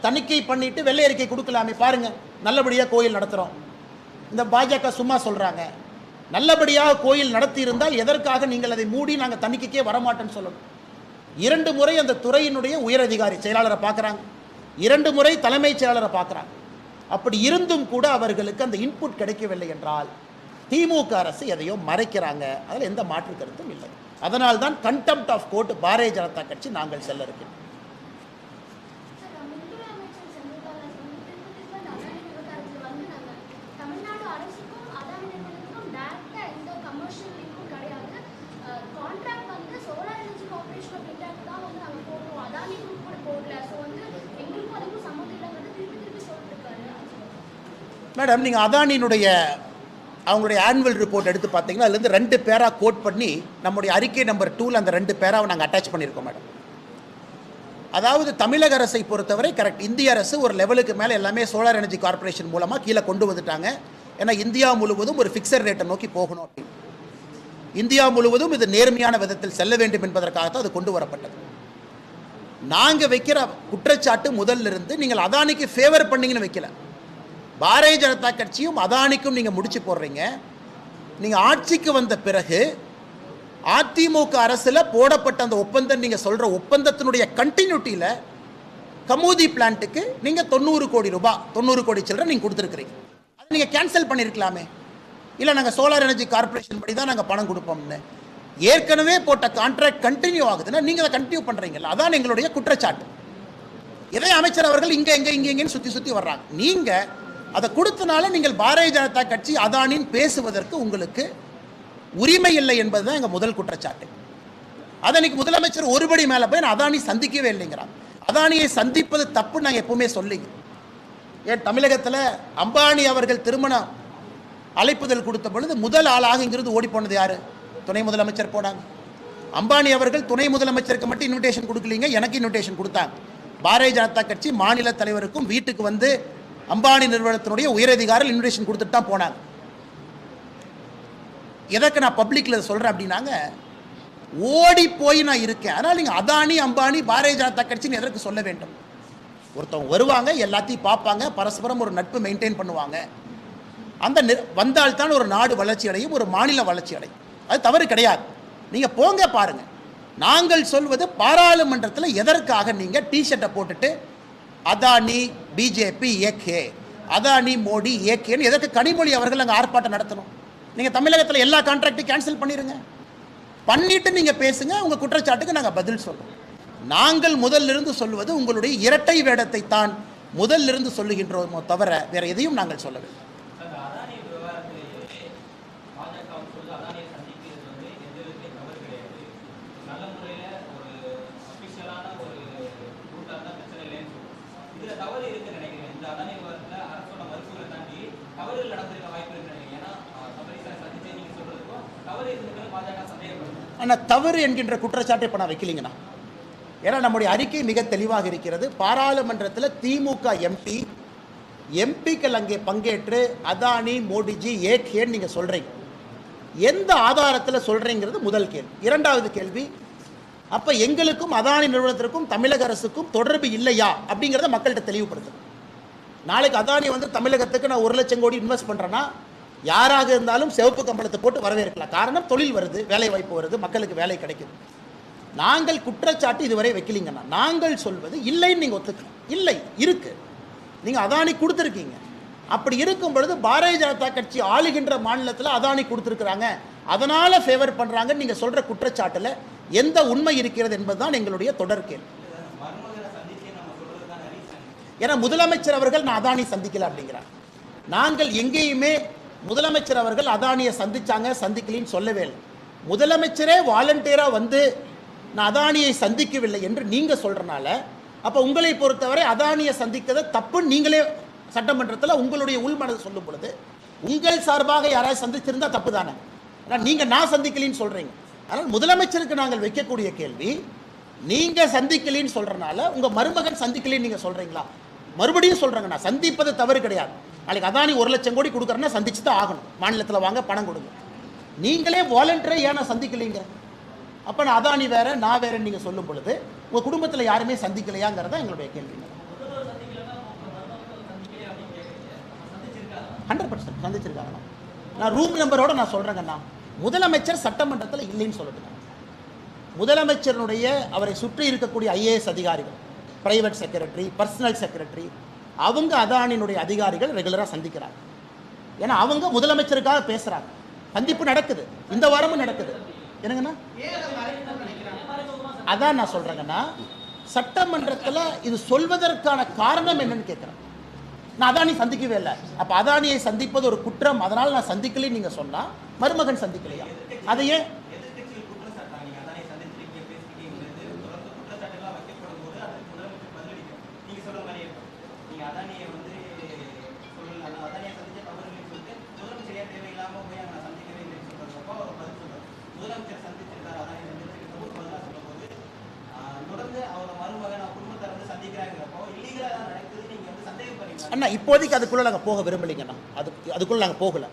தணிக்கை பண்ணிட்டு வெள்ளை அறிக்கை கொடுக்கலாமே. பாருங்க, நல்லபடியாக கோயில் நடத்துகிறோம். இந்த பாஜக சும்மா சொல்கிறாங்க. நல்லபடியாக கோயில் நடத்தி இருந்தால் எதற்காக நீங்கள் அதை மூடி நாங்கள் தணிக்கைக்கே வரமாட்டேன்னு சொல்லணும்? 2 முறை அந்த துறையினுடைய உயரதிகாரி செயலாளரை பார்க்குறாங்க, 2 முறை தலைமைச் செயலாளரை பார்க்குறாங்க. அப்படி இருந்தும் கூட அவர்களுக்கு அந்த இன்புட் கிடைக்கவில்லை என்றால் திமுக அரசு எதையோ மறைக்கிறாங்க. அதில் எந்த மாற்று கருத்தும் இல்லை. அதனால் தான் contempt of court Bharatiya Janata கட்சி நாங்கள் செல்ல இருக்கிறோம். மேடம், நீங்கள் அதானியினுடைய அவங்களுடைய ஆனுவல் ரிப்போர்ட் எடுத்து பார்த்தீங்கன்னா அதுலேருந்து 2 பேரா கோட் பண்ணி நம்முடைய அறிக்கை நம்பர் 2 அந்த 2 பேராவை நாங்கள் அட்டாச் பண்ணியிருக்கோம் மேடம். அதாவது தமிழக அரசை பொறுத்தவரை கரெக்ட், இந்திய அரசு ஒரு லெவலுக்கு மேலே எல்லாமே சோலார் எனர்ஜி கார்பரேஷன் மூலமாக கீழே கொண்டு வந்துட்டாங்க. ஏன்னா இந்தியா முழுவதும் ஒரு ஃபிக்ஸட் ரேட்டை நோக்கி போகணும் அப்படின்னு, இந்தியா முழுவதும் இது நேர்மையான விதத்தில் செல்ல வேண்டும் என்பதற்காகத்தான் அது கொண்டு வரப்பட்டது. நாங்கள் வைக்கிற குற்றச்சாட்டு முதல்ல இருந்து நீங்கள் அதானிக்கு ஃபேவர் பண்ணீங்கன்னு வைக்கல. பாரதிய ஜனதா கட்சியும் அதானிக்கும் நீங்கள் முடிச்சு போடுறீங்க. நீங்கள் ஆட்சிக்கு வந்த பிறகு அதிமுக அரசில் போடப்பட்ட அந்த ஒப்பந்தம், நீங்கள் சொல்கிற ஒப்பந்தத்தினுடைய கண்டினியூட்டியில் கமூதி பிளான்ட்டுக்கு நீங்கள் 90 கோடி ரூபாய், 90 கோடி சில்லரை நீங்கள் கொடுத்துருக்குறீங்க. அதை நீங்கள் கேன்சல் பண்ணியிருக்கலாமே. இல்லை நாங்கள் சோலார் எனர்ஜி கார்பரேஷன் படி தான் நாங்கள் பணம் கொடுப்போம்னு. ஏற்கனவே போட்ட கான்ட்ராக்ட் கண்டினியூ ஆகுதுன்னா நீங்கள் அதை கண்டினியூ பண்ணுறீங்கல்ல, அதான் எங்களுடைய குற்றச்சாட்டு. இதே அமைச்சர் அவர்கள் இங்கேன்னு சுற்றி வர்றாங்க. நீங்கள் அதை கொடுத்தனால நீங்கள் பாரதிய ஜனதா கட்சி அதானின் பேசுவதற்கு உங்களுக்கு உரிமை இல்லை என்பதுதான் எங்கள் முதல் குற்றச்சாட்டு. அதனைக்கு முதலமைச்சர் ஒருபடி மேலே போய் நான் அதானி சந்திக்கவே இல்லைங்கிறாங்க. அதானியை சந்திப்பது தப்பு நாங்கள் எப்பவுமே சொல்லிங்க. ஏன் தமிழகத்தில் அம்பானி அவர்கள் திருமண அழைப்புதல் கொடுத்த பொழுது முதல் ஆளாக இங்கிருந்து ஓடி போனது யாரு? துணை முதலமைச்சர் போனாங்க. அம்பானி அவர்கள் துணை முதலமைச்சருக்கு மட்டும் இன்விடேஷன் கொடுக்கலீங்க, எனக்கு இன்விடேஷன் கொடுத்தாங்க. பாரதிய ஜனதா கட்சி மாநில தலைவருக்கும் வீட்டுக்கு வந்து அம்பானி நிறுவனத்தினுடைய உயரதிகாரிகள் இன்விடேஷன் கொடுத்துட்டு தான் போனாங்க. எதற்கு நான் பப்ளிக்கில் சொல்கிறேன் அப்படின்னாங்க, ஓடி போய் நான் இருக்கேன். அதனால் நீங்கள் அதானி அம்பானி பாரதிய ஜனதா கட்சின்னு எதற்கு சொல்ல வேண்டும்? ஒருத்தவங்க வருவாங்க, எல்லாத்தையும் பார்ப்பாங்க, பரஸ்பரம் ஒரு நட்பு மெயின்டைன் பண்ணுவாங்க. அந்த வந்தால்தான் ஒரு நாடு வளர்ச்சி அடையும், ஒரு மாநில வளர்ச்சி அடையும். அது தவறு கிடையாது. நீங்கள் போங்க பாருங்க. நாங்கள் சொல்வது பாராளுமன்றத்தில் எதற்காக நீங்கள் டிஷர்ட்டை போட்டுட்டு அதானி பிஜேபி ஏகே, அதானி மோடி ஏகேன்னு எதற்கு கனிமொழி அவர்கள் அங்கே ஆர்ப்பாட்டம் நடத்தணும்? நீங்கள் தமிழகத்தில் எல்லா கான்ட்ராக்டையும் கேன்சல் பண்ணிடுங்க, பண்ணிட்டு நீங்கள் பேசுங்க. உங்கள் குற்றச்சாட்டுக்கு நாங்கள் பதில் சொல்லுவோம். நாங்கள் முதலிருந்து சொல்வது உங்களுடைய இரட்டை வேடத்தை தான் முதலிருந்து சொல்லுகின்றோமோ தவிர வேற எதையும் நாங்கள் சொல்லவில்லை. ஆனால் தவறு என்கின்ற குற்றச்சாட்டை இப்போ நான் வைக்கலிங்கண்ணா. ஏன்னா நம்முடைய அறிக்கை மிக தெளிவாக இருக்கிறது. பாராளுமன்றத்தில் திமுக எம்பிக்கள் அங்கே பங்கேற்று அதானி மோடிஜி ஏகேன்னு நீங்கள் சொல்கிறீங்க. எந்த ஆதாரத்தில் சொல்கிறீங்கிறது முதல் கேள்வி. இரண்டாவது கேள்வி, அப்போ எங்களுக்கும் அதானி நிறுவனத்திற்கும் தமிழக அரசுக்கும் தொடர்பு இல்லையா அப்படிங்கிறத மக்கள்கிட்ட தெளிவுபடுத்தணும். நாளைக்கு அதானி வந்து தமிழகத்துக்கு நான் 1 லட்சம் கோடி இன்வெஸ்ட் பண்ணுறேன்னா யாராக இருந்தாலும் சிவப்பு கம்பளத்தை போட்டு வரவேற்கலாம். காரணம், தொழில் வருது, வேலை வாய்ப்பு வருது, மக்களுக்கு வேலை கிடைக்குது. நாங்கள் குற்றச்சாட்டு இதுவரை வைக்கலிங்கன்னா, நாங்கள் சொல்வது இல்லைன்னு நீங்கள் ஒத்துக்கலாம். இல்லை, இருக்கு, நீங்கள் அதானி கொடுத்துருக்கீங்க. அப்படி இருக்கும் பொழுது பாரதிய ஜனதா கட்சி ஆளுகின்ற மாநிலத்தில் அதானி கொடுத்துருக்குறாங்க, அதனால் ஃபேவர் பண்ணுறாங்கன்னு நீங்கள் சொல்கிற குற்றச்சாட்டில் எந்த உண்மை இருக்கிறது என்பதுதான் எங்களுடைய தொடர் கேள்வி. ஏன்னா முதலமைச்சர் அவர்கள் நான் அதானி சந்திக்கல அப்படிங்கிறார். நாங்கள் எங்கேயுமே முதலமைச்சர் அவர்கள் அதானியை சந்திச்சாங்க சந்திக்கலின்னு சொல்லவே இல்லை. முதலமைச்சரே வாலண்டியராக வந்து நான் அதானியை சந்திக்கவில்லை என்று நீங்கள் சொல்கிறனால, அப்போ உங்களை பொறுத்தவரை அதானியை சந்திக்கிறத தப்புன்னு நீங்களே சட்டமன்றத்தில் உங்களுடைய உள்மனதை சொல்லும் பொழுது உங்கள் சார்பாக யாராவது சந்திச்சிருந்தா தப்பு தானே. ஆனால் நீங்கள் நான் சந்திக்கலின்னு சொல்கிறீங்க. அதனால் முதலமைச்சருக்கு நாங்கள் வைக்கக்கூடிய கேள்வி, நீங்கள் சந்திக்கலின்னு சொல்கிறனால உங்கள் மருமகன் சந்திக்கலின்னு நீங்கள் சொல்கிறீங்களா? மறுபடியும் சொல்கிறாங்க, நான் சந்திப்பது தவறு கிடையாது. நாளைக்கு அதானி 1 லட்சம் கோடி கொடுக்குறேன்னா சந்திச்சு தான் ஆகணும். மாநிலத்தில் வாங்க, பணம் கொடுங்க. நீங்களே வாலண்டியரை ஏன் நான் சந்திக்கலைங்க? அப்போ நான் அதானி வேற நான் வேறன்னு நீங்கள் சொல்லும் பொழுது உங்கள் குடும்பத்தில் யாருமே சந்திக்கலையாங்கிறத எங்களுடைய கேள்வி. 100% சந்திச்சிருக்காங்கண்ணா. நான் ரூம் நம்பரோட நான் சொல்கிறேங்கண்ணா, முதலமைச்சர் சட்டமன்றத்தில் இல்லைன்னு சொல்லிட்டுங்க. முதலமைச்சருடைய அவரை சுற்றி இருக்கக்கூடிய ஐஏஎஸ் அதிகாரிகள், பிரைவேட் செக்ரட்டரி, பர்சனல் செக்ரட்டரி, அவங்க அதானியினுடைய அதிகாரிகள் ரெகுலராக சந்திக்கிறாங்க. ஏன்னா அவங்க முதலமைச்சருக்காக பேசுகிறாங்க. சந்திப்பு நடக்குது, இந்த வாரமும் நடக்குது. என்னங்கண்ணா, அதான் நான் சொல்கிறேங்கண்ணா, சட்டமன்றத்தில் இது சொல்வதற்கான காரணம் என்னன்னு கேட்குறேன். நான் அதானி சந்திக்கவே இல்லை. அப்போ அதானியை சந்திப்பது ஒரு குற்றம், அதனால் நான் சந்திக்கலைன்னு நீங்கள் சொன்னால் மருமகன் சந்திக்கலையா? அதையே அண்ணா இப்போதைக்கு அதுக்குள்ளே நாங்கள் போக விரும்பலைங்கண்ணா. அதுக்குள்ளே நாங்கள் போகலை.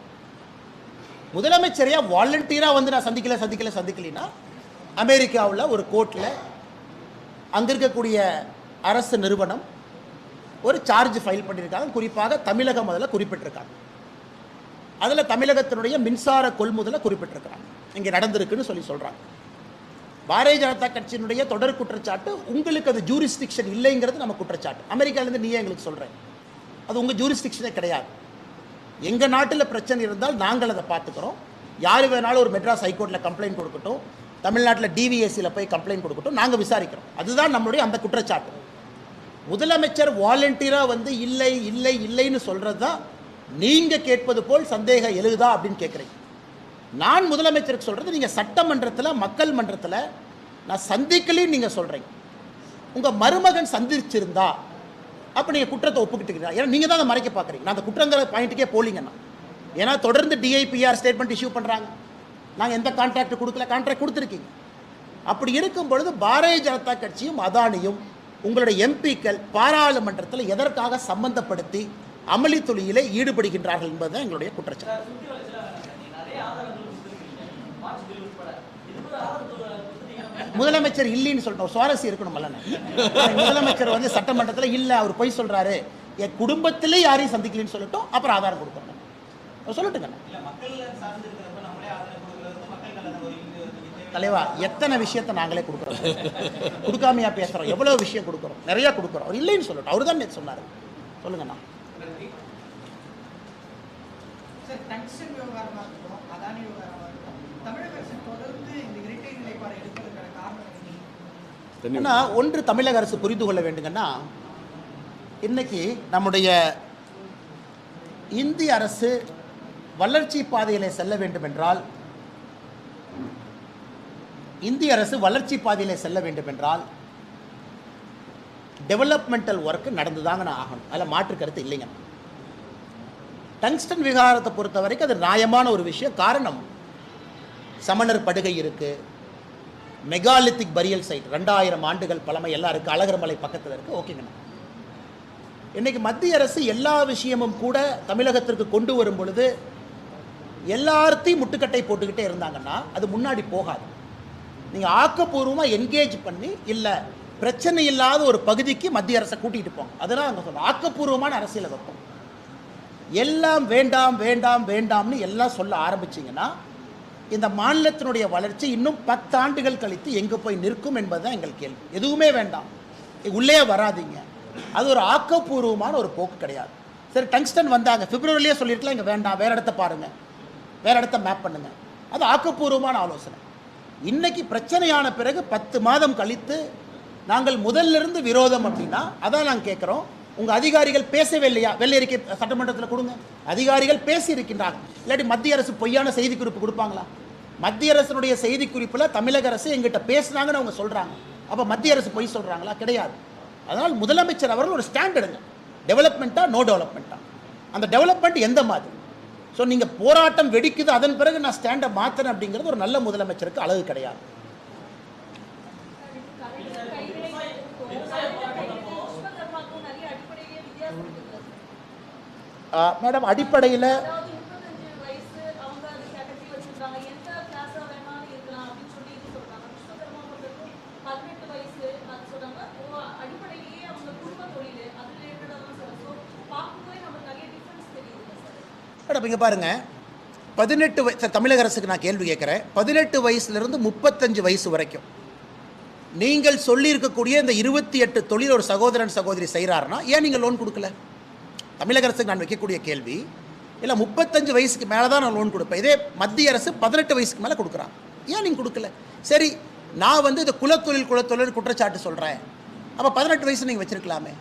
முதலமைச்சரையா வாலண்டியராக வந்து நான் சந்திக்கலைன்னா அமெரிக்காவில் ஒரு கோர்ட்டில் அங்கே இருக்கக்கூடிய அரசு நிறுவனம் ஒரு சார்ஜ் ஃபைல் பண்ணியிருக்காங்க. குறிப்பாக தமிழகம் அதில் குறிப்பிட்டிருக்காங்க. அதில் தமிழகத்தினுடைய மின்சார கொள்முதலை குறிப்பிட்டிருக்கிறாங்க. இங்கே நடந்திருக்குன்னு சொல்கிறாங்க. பாரதிய ஜனதா கட்சியினுடைய தொடர் குற்றச்சாட்டு, உங்களுக்கு அது ஜூரிஸ்டிக்ஷன் இல்லைங்கிறது நம்ம குற்றச்சாட்டு. அமெரிக்காவிலேருந்து நீயே எங்களுக்கு சொல்கிறேன், அது உங்கள் ஜூரிஸ்டிக்ஷனே கிடையாது. எங்கள் நாட்டில் பிரச்சனை இருந்தால் நாங்கள் அதை பார்த்துக்கிறோம். யார் வேணாலும் ஒரு மெட்ராஸ் ஹைகோர்ட்டில் கம்ப்ளைண்ட் கொடுக்கட்டும், தமிழ்நாட்டில் டிவிஎஸ்சியில் போய் கம்ப்ளைண்ட் கொடுக்கட்டும், நாங்கள் விசாரிக்கிறோம். அதுதான் நம்மளுடைய அந்த குற்றச்சாட்டு. முதலமைச்சர் வாலண்டியராக வந்து இல்லை இல்லை இல்லைன்னு சொல்கிறது தான் நீங்கள் கேட்பது போல் சந்தேகம் எழுதா அப்படின்னு கேட்குறீங்க. நான் முதலமைச்சருக்கு சொல்கிறது, நீங்கள் சட்டமன்றத்தில் மக்கள் மன்றத்தில் நான் சந்திக்கலைன்னு நீங்கள் சொல்கிறீங்க. உங்கள் மருமகன் சந்திச்சிருந்தா அப்போ நீங்கள் குற்றத்தை ஒப்புக்கிட்டுக்கிறீங்க. ஏன்னா நீங்கள் தான் அதை மறைக்க பார்க்குறீங்க. நான் அந்த குற்றங்கிற பாயிண்ட்டுக்கே போலிங்கண்ணா. ஏன்னா தொடர்ந்து டிஐபிஆர் ஸ்டேட்மெண்ட் இஷ்யூ பண்ணுறாங்க. நாங்கள் எந்த கான்ட்ராக்ட் கொடுக்கல, கான்ட்ராக்ட் கொடுத்துருக்கீங்க. அப்படி இருக்கும் பொழுது பாரதிய ஜனதா கட்சியும் அதானியும் உங்களுடைய எம்பிக்கள் பாராளுமன்றத்தில் எதற்காக சம்பந்தப்படுத்தி அமளி தொழிலே ஈடுபடுகின்றார்கள் என்பதுதான் எங்களுடைய குற்றச்சாட்டு. முதலமைச்சர் இல்லைன்னு சொல்லிட்டோம், சுவாரஸ்யம் இருக்கணும்ல. முதலமைச்சர் வந்து சட்டமன்றத்தில் இல்லை, அவர் போய் சொல்றாரு, என் குடும்பத்திலே யாரையும் சந்திக்கலன்னு சொல்லட்டும், அப்புறம் ஆதாரம் கொடுக்கணும் சொல்லட்டுங்க. தலைவா, எத்தனை விஷயத்தை நாங்களே கொடுக்குறோம், கொடுக்காமையா பேசுறோம், எவ்வளவு விஷயம் கொடுக்குறோம், நிறைய கொடுக்குறோம். அவர் இல்லைன்னு சொல்லட்டும், அவர் தான் நேற்று சொன்னார். சொல்லுங்கண்ணா. ஒன்று தமிழக அரசு புரிந்து கொள்ள வேண்டுங்கன்னா, இன்னைக்கு நம்முடைய இந்திய அரசு வளர்ச்சி பாதையிலே செல்ல வேண்டும் என்றால், டெவலப்மெண்டல் ஒர்க்கு நடந்துதாங்க ஆகணும். அதில் மாற்று கருத்து இல்லைங்க. டங்ஸ்டன் விகாரத்தை பொறுத்த வரைக்கும் அது நியாயமான ஒரு விஷயம். காரணம், சமணர் படுகை இருக்குது, மெகாலித்திக் பரியல் சைட் 2000 ஆண்டுகள் பழமை எல்லாம் இருக்குது, அழகர் மலை பக்கத்தில் இருக்குது. ஓகேங்கண்ணா. இன்றைக்கி மத்திய அரசு எல்லா விஷயமும் கூட தமிழகத்திற்கு கொண்டு வரும் பொழுது எல்லாத்தையும் முட்டுக்கட்டை போட்டுக்கிட்டே இருந்தாங்கன்னா அது முன்னாடி போகாது. நீங்கள் ஆக்கப்பூர்வமாக என்கேஜ் பண்ணி இல்லை பிரச்சனை இல்லாத ஒரு பகுதிக்கு மத்திய அரசை கூட்டிகிட்டு போங்க. அதெல்லாம் அவங்க சொல்ல ஆக்கப்பூர்வமான அரசியலை வைப்போம். எல்லாம் வேண்டாம் வேண்டாம் வேண்டாம்னு எல்லாம் சொல்ல ஆரம்பிச்சிங்கன்னா இந்த மாநிலத்தினுடைய வளர்ச்சி இன்னும் 10 ஆண்டுகள் கழித்து எங்கே போய் நிற்கும் என்பதுதான் எங்கள் கேள்வி. எதுவுமே வேண்டாம், உள்ளே வராதிங்க, அது ஒரு ஆக்கப்பூர்வமான ஒரு போக்கு கிடையாது. சரி, டங்ஸ்டன் வந்தாங்க, பிப்ரவரிலேயே சொல்லியிருக்கலாம் இங்கே வேண்டாம், வேறு இடத்த பாருங்கள், வேறு இடத்த மேப் பண்ணுங்கள், அது ஆக்கப்பூர்வமான ஆலோசனை. இன்றைக்கி பிரச்சனையான பிறகு 10 மாதம் கழித்து நாங்கள் முதல்லிருந்து விரோதம் அப்படின்னா அதான் நாங்கள் கேட்குறோம். உங்கள் அதிகாரிகள் பேசவே இல்லையா? வெள்ளை அறிக்கை சட்டமன்றத்தில் கொடுங்க. அதிகாரிகள் பேசி இருக்கின்றாங்க. இல்லாட்டி மத்திய அரசு பொய்யான செய்திக்குறிப்பு கொடுப்பாங்களா? மத்திய அரசுடைய செய்திக்குறிப்பில் தமிழக அரசு எங்கிட்ட பேசுனாங்கன்னு அவங்க சொல்கிறாங்க. அப்போ மத்திய அரசு பொய் சொல்கிறாங்களா? கிடையாது. அதனால் முதலமைச்சர் அவர்கள் ஒரு ஸ்டாண்ட் எடுங்க. டெவலப்மெண்ட்டா நோ டெவலப்மெண்ட்டா, அந்த டெவலப்மெண்ட் எந்த மாதிரி? ஸோ நீங்கள் போராட்டம் வெடிக்குது, அதன் பிறகு நான் ஸ்டாண்டை மாற்றினேன் அப்படிங்கிறது ஒரு நல்ல முதலமைச்சருக்கு அழகு கிடையாது. மேடம், அடிப்படையில் மேடம் இங்கே பாருங்கள், 18 வயசு தமிழக அரசுக்கு நான் கேள்வி கேட்குறேன். 18 வயசுலேருந்து 35 வயசு வரைக்கும் நீங்கள் சொல்லியிருக்கக்கூடிய இந்த 28 தொழில் ஒரு சகோதரன் சகோதரி செய்கிறாருன்னா ஏன் நீங்கள் லோன் கொடுக்கல? தமிழக அரசுக்கு நான் வைக்கக்கூடிய கேள்வி. இல்லை 35 வயசுக்கு மேலே தான் நான் லோன் கொடுப்பேன். இதே மத்திய அரசு 18 வயசுக்கு மேலே கொடுக்குறாங்க, ஏன் நீங்கள் கொடுக்கல? சரி, நான் இது குலத்தொழில் குற்றச்சாட்டு சொல்கிறேன். அப்போ 18 வயசு நீங்கள் வச்சுருக்கலாமே.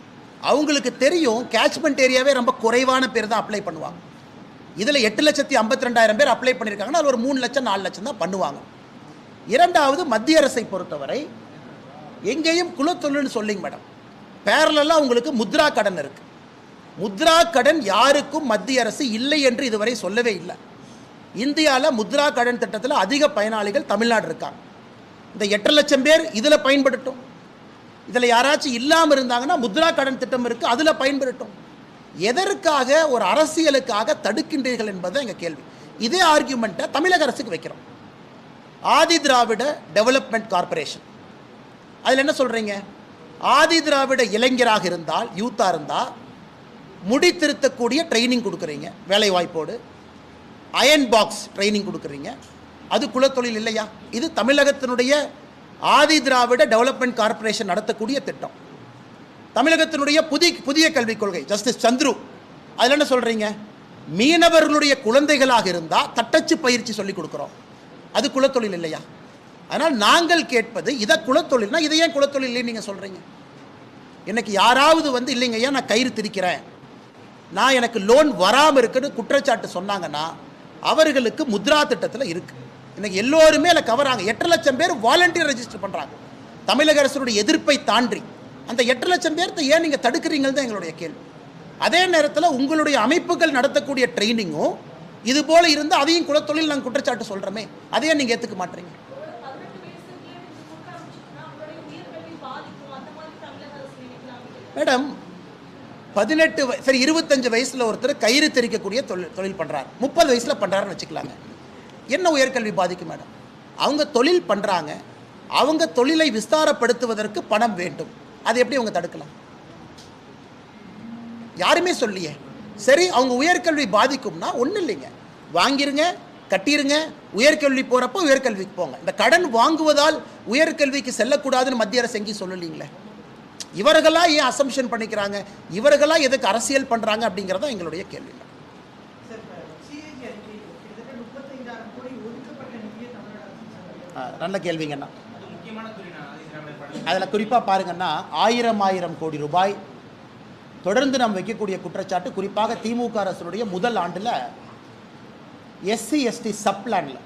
அவங்களுக்கு தெரியும் கேட்ச்மெண்ட் ஏரியாவே ரொம்ப குறைவான பேர் தான் அப்ளை பண்ணுவாங்க. இதில் 8,52,000 பேர் அப்ளை பண்ணியிருக்காங்கன்னா அது ஒரு 3 லட்சம் 4 லட்சம் தான் பண்ணுவாங்க. இரண்டாவது, மத்திய அரசை பொறுத்தவரை எங்கேயும் குலத்தொழில்னு சொல்லிங்க மேடம், பேரலெல்லாம் உங்களுக்கு முத்ரா கடன் இருக்குது. முத்ரா கடன் யாருக்கும் மத்திய அரசு இல்லை என்று இதுவரை சொல்லவே இல்லை. இந்தியாவில் முத்ரா கடன் திட்டத்தில் அதிக பயனாளிகள் தமிழ்நாடு இருக்காங்க. இந்த 8 லட்சம் பேர் இதில் பயன்படுத்தும். இதில் யாராச்சும் இல்லாமல் இருந்தாங்கன்னா முத்ரா கடன் திட்டம் இருக்குது, அதில் பயன்படுத்தும். எதற்காக ஒரு அரசியலுக்காக தடுக்கின்றீர்கள் என்பது எங்கள் கேள்வி. இதே ஆர்கியூமெண்ட்டை தமிழக அரசுக்கு வைக்கிறோம். ஆதி திராவிட டெவலப்மெண்ட் கார்பரேஷன், அதில் என்ன சொல்கிறீங்க? ஆதி திராவிட இளைஞராக இருந்தால், யூத்தாக இருந்தால் முடி திருத்தக்கூடிய ட்ரைனிங் கொடுக்குறீங்க வேலை வாய்ப்போடு, அயன் பாக்ஸ் ட்ரைனிங் கொடுக்குறீங்க, அது குலத்தொழில் இல்லையா? இது தமிழகத்தினுடைய ஆதி திராவிட டெவலப்மெண்ட் கார்பரேஷன் நடத்தக்கூடிய திட்டம். தமிழகத்தினுடைய புதிய கல்விக் கொள்கை ஜஸ்டிஸ் சந்துரு, அதில் என்ன சொல்கிறீங்க? மீனவர்களுடைய குழந்தைகளாக இருந்தால் தட்டச்சு பயிற்சி சொல்லிக் கொடுக்குறோம், அது குலத்தொழில் இல்லையா? அதனால் நாங்கள் கேட்பது, இதை குலத்தொழில்னா இதை ஏன் குலத்தொழில் இல்லைன்னு நீங்கள் சொல்கிறீங்க? இன்னைக்கு யாராவது இல்லைங்க ஐயா நான் கயிறு திரிக்கிறேன், நான் எனக்கு லோன் வராமல் இருக்குன்னு குற்றச்சாட்டு சொன்னாங்கன்னா அவர்களுக்கு முத்ரா திட்டத்தில் இருக்குது. இன்னைக்கு எல்லோருமே அதில் கவராங்க. 8 லட்சம் பேர் வாலண்டியர் ரெஜிஸ்டர் பண்ணுறாங்க. தமிழக அரசுடைய எதிர்ப்பை தாண்டி அந்த 8 லட்சம் பேர்த்தை ஏன் நீங்கள் தடுக்கிறீங்கன்னு தான் எங்களுடைய கேள்வி. அதே நேரத்தில் உங்களுடைய அமைப்புகள் நடத்தக்கூடிய ட்ரைனிங்கும் இது போல் இருந்து அதையும் குலத்தொழில் நாங்கள் குற்றச்சாட்டு சொல்கிறோமே, அதையே நீங்கள் ஏற்றுக்க மாட்டீங்க. மேடம் 18 சரி 25 வயசில் ஒருத்தர் கயிறு தெரிக்கக்கூடிய தொழில் பண்ணுறாரு, 30 வயசில் பண்ணுறாருன்னு வச்சுக்கலாங்க. என்ன உயர்கல்வி பாதிக்கும் மேடம்? அவங்க தொழில் பண்ணுறாங்க, அவங்க தொழிலை விஸ்தாரப்படுத்துவதற்கு பணம் வேண்டும், அதை எப்படி அவங்க தடுக்கலாம்? யாருமே சொல்லியே. சரி, அவங்க உயர்கல்வி பாதிக்கும்னா ஒன்றும் இல்லைங்க, வாங்கிருங்க, கட்டிருங்க, உயர்கல்வி போகிறப்போ உயர்கல்விக்கு போங்க. இந்த கடன் வாங்குவதால் உயர்கல்விக்கு செல்லக்கூடாதுன்னு மத்திய அரசு எங்கேயும் சொல்லலீங்களே. இவர்களாக ஏன் அசம்ஷன் பண்ணிக்கிறாங்க, இவர்களாக எதுக்கு அரசியல் பண்ணுறாங்க அப்படிங்கிறதா எங்களுடைய கேள்வி. நல்ல கேள்விங்கண்ணா. அதில் குறிப்பாக பாருங்கன்னா 1000 கோடி ரூபாய் தொடர்ந்து நாம் வைக்கக்கூடிய குற்றச்சாட்டு, குறிப்பாக திமுக அரசுடைய முதல் ஆண்டில் SC ST சப்ளானில்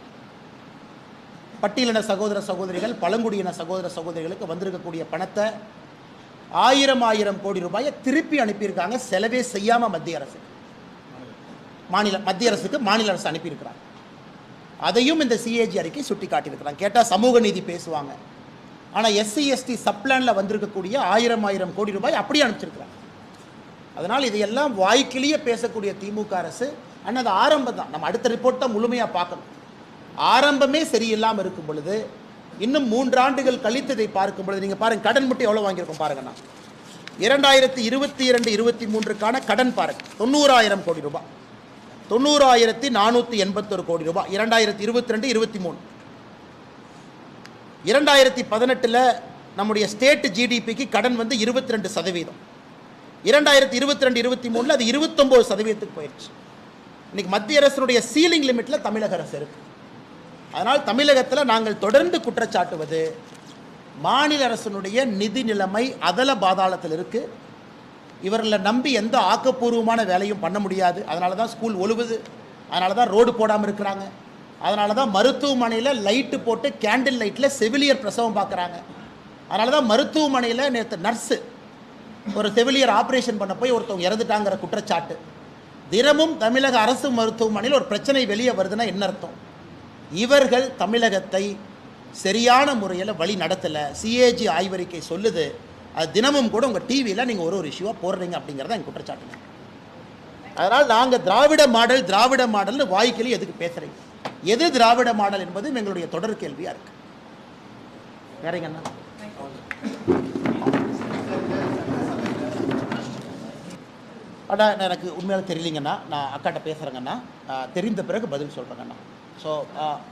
பட்டியலின சகோதர சகோதரிகள், பழங்குடியின சகோதர சகோதரிகளுக்கு வந்திருக்கக்கூடிய பணத்தை 1000 கோடி ரூபாயை திருப்பி அனுப்பியிருக்காங்க, செலவே செய்யாமல் மத்திய அரசுக்கு மாநில அரசு அனுப்பியிருக்கிறாங்க. அதையும் இந்த CAG அறிக்கை சுட்டி காட்டியிருக்கிறாங்க. கேட்டால் சமூக நீதி பேசுவாங்க, ஆனால் SC ST சப்ளானில் வந்திருக்கக்கூடிய 1000 கோடி ரூபாய் அப்படியே அனுப்பிச்சிருக்கிறாங்க. அதனால் இதையெல்லாம் வாய்க்கிலேயே பேசக்கூடிய திமுக அரசு ஆனால் அது ஆரம்பம் தான். நம்ம அடுத்த ரிப்போர்ட் தான் முழுமையாக பார்க்கணும். ஆரம்பமே சரியில்லாமல் இருக்கும் பொழுது இன்னும் 3 ஆண்டுகள் கழித்து இதை பார்க்கும் பொழுது நீங்கள் பாருங்கள், கடன் மட்டும் எவ்வளோ வாங்கியிருக்கோம் பாருங்கண்ணா. 2022-23க்கான கடன் பாருங்கள், 90,000 கோடி ரூபாய், 90,481 கோடி ரூபாய் 2022-23. 2018 நம்முடைய ஸ்டேட் ஜிடிபிக்கு கடன் வந்து 22%. 2022-23 அது 29% போயிடுச்சு. இன்னைக்கு மத்திய அரசுடைய சீலிங் லிமிட்டில் தமிழக அரசு இருக்கு. அதனால் தமிழகத்தில் நாங்கள் தொடர்ந்து குற்றச்சாட்டுவது மாநில அரசினுடைய நிதி நிலைமை அதல பாதாளத்தில் இருக்கு. இவர்களை நம்பி எந்த ஆக்கப்பூர்வமான வேலையும் பண்ண முடியாது. அதனால தான் ஸ்கூல் ஒழுகுது, அதனால தான் ரோடு போடாமல் இருக்கிறாங்க, அதனால தான் மருத்துவமனையில் லைட்டு போட்டு கேண்டில் லைட்டில் செவிலியர் பிரசவம் பார்க்குறாங்க, அதனால தான் மருத்துவமனையில் நேற்று நர்ஸு ஒரு செவிலியர் ஆப்ரேஷன் பண்ண போய் ஒருத்தவங்க இறந்துட்டாங்கிற குற்றச்சாட்டு. தினமும் தமிழக அரசு மருத்துவமனையில் ஒரு பிரச்சனை வெளியே வருதுன்னா என்ன அர்த்தம்? இவர்கள் தமிழகத்தை சரியான முறையில் வழி நடத்தலை. சிஏஜி ஆய்வறிக்கை சொல்லுது. அது தினமும் கூட உங்கள் டிவியில் நீங்கள் ஒரு இஷ்யூவாக போடுறீங்க அப்படிங்கிறத எங்கள் குற்றச்சாட்டுங்க. அதனால் நாங்கள் திராவிட மாடல்னு வாய்க்கிலே எதுக்கு பேசுகிறீங்க? எது திராவிட மாடல் என்பது எங்களுடைய தொடர் கேள்வியாக இருக்குது. வேறங்கண்ணா, ஆனால் எனக்கு உண்மையாக தெரியலிங்கண்ணா, நான் அக்காட்ட பேசுகிறேங்கண்ணா, தெரிந்த பிறகு பதில் சொல்கிறேங்கண்ணா. ஸோ